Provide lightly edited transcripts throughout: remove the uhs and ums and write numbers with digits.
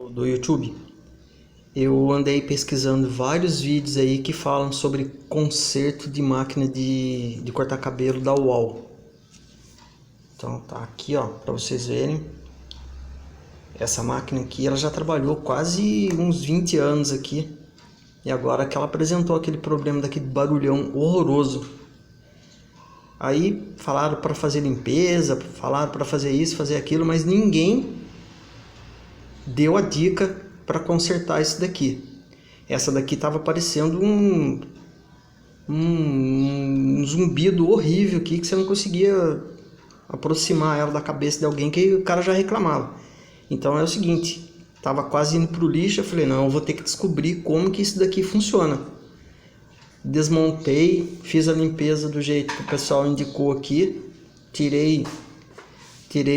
do YouTube, eu andei pesquisando vários vídeos aí que falam sobre conserto de máquina de cortar cabelo da UOL. Então tá aqui, ó, para vocês verem. Essa máquina aqui, ela já trabalhou quase uns 20 anos aqui. E agora que ela apresentou aquele problema daquele barulhão horroroso. Aí falaram para fazer limpeza, falaram para fazer isso, fazer aquilo, mas ninguém deu a dica para consertar isso daqui. Essa daqui tava parecendo um zumbido horrível aqui, que você não conseguia aproximar ela da cabeça de alguém, que o cara já reclamava. Então é o seguinte, tava quase indo pro lixo, eu falei, não, eu vou ter que descobrir como que isso daqui funciona. Desmontei, fiz a limpeza do jeito que o pessoal indicou aqui, tirei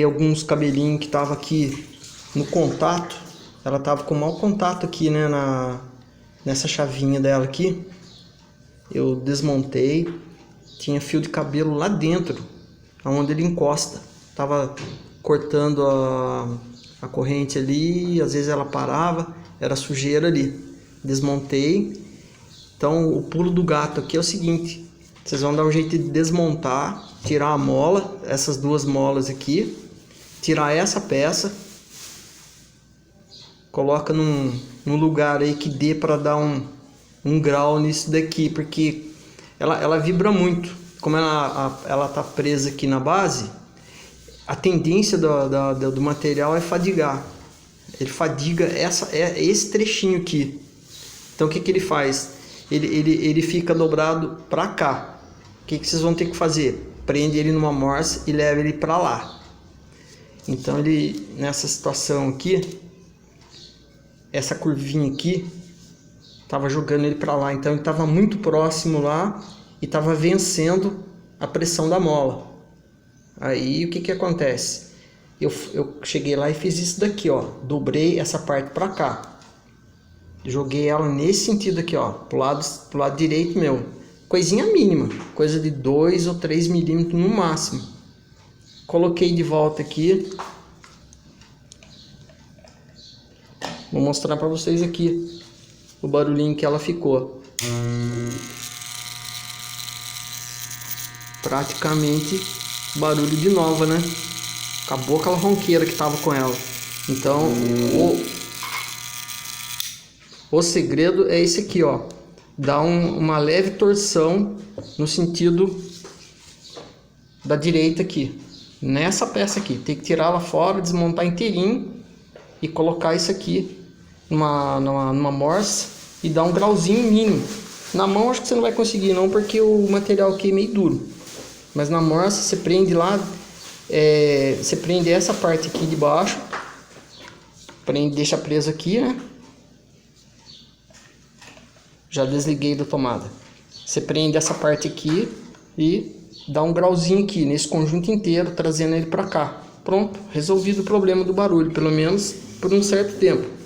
alguns cabelinhos que tava aqui no contato. Ela tava com mau contato aqui, né, nessa chavinha dela aqui. Eu desmontei, tinha fio de cabelo lá dentro, onde ele encosta. Tava cortando a corrente ali, às vezes ela parava, era sujeira ali. Desmontei. Então o pulo do gato aqui é o seguinte, vocês vão dar um jeito de desmontar, tirar a mola, essas duas molas aqui, tirar essa peça, coloca num lugar aí que dê para dar um grau nisso daqui, porque ela vibra muito. Como ela tá presa aqui na base, a tendência do material é fadigar. Ele fadiga esse trechinho aqui. Então o que ele faz? Ele fica dobrado para cá. O que vocês vão ter que fazer? Prende ele numa morsa e leva ele para lá. Então ele, nessa situação aqui, essa curvinha aqui estava jogando ele para lá, então ele estava muito próximo lá e estava vencendo a pressão da mola. Aí o que acontece? Eu cheguei lá e fiz isso daqui, ó, dobrei essa parte para cá, joguei ela nesse sentido aqui, ó, pro lado direito meu, coisinha mínima, coisa de 2 ou 3 milímetros no máximo. Coloquei de volta aqui. Vou mostrar para vocês aqui o barulhinho que ela ficou. Praticamente barulho de nova, né? Acabou aquela ronqueira que tava com ela. Então o segredo é esse aqui, ó. Dá uma leve torção no sentido da direita aqui. Nessa peça aqui. Tem que tirar ela fora, desmontar inteirinho e colocar isso aqui numa morsa e dar um grauzinho mínimo. Na mão acho que você não vai conseguir não, porque o material aqui é meio duro. Mas na morsa você prende lá, você prende essa parte aqui de baixo, deixa preso aqui, né? Já desliguei da tomada. Você prende essa parte aqui e dá um grauzinho aqui nesse conjunto inteiro, trazendo ele para cá. Pronto, resolvido o problema do barulho, pelo menos por um certo tempo.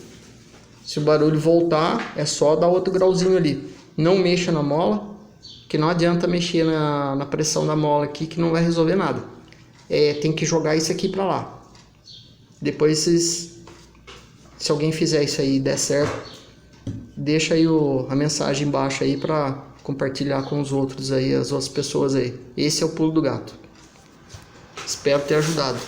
Se o barulho voltar, é só dar outro grauzinho ali. Não mexa na mola, que não adianta mexer na pressão da mola aqui, que não vai resolver nada. Tem que jogar isso aqui para lá. Depois se alguém fizer isso aí e der certo, deixa aí a mensagem embaixo aí para compartilhar com os outros aí, as outras pessoas aí. Esse é o pulo do gato. Espero ter ajudado.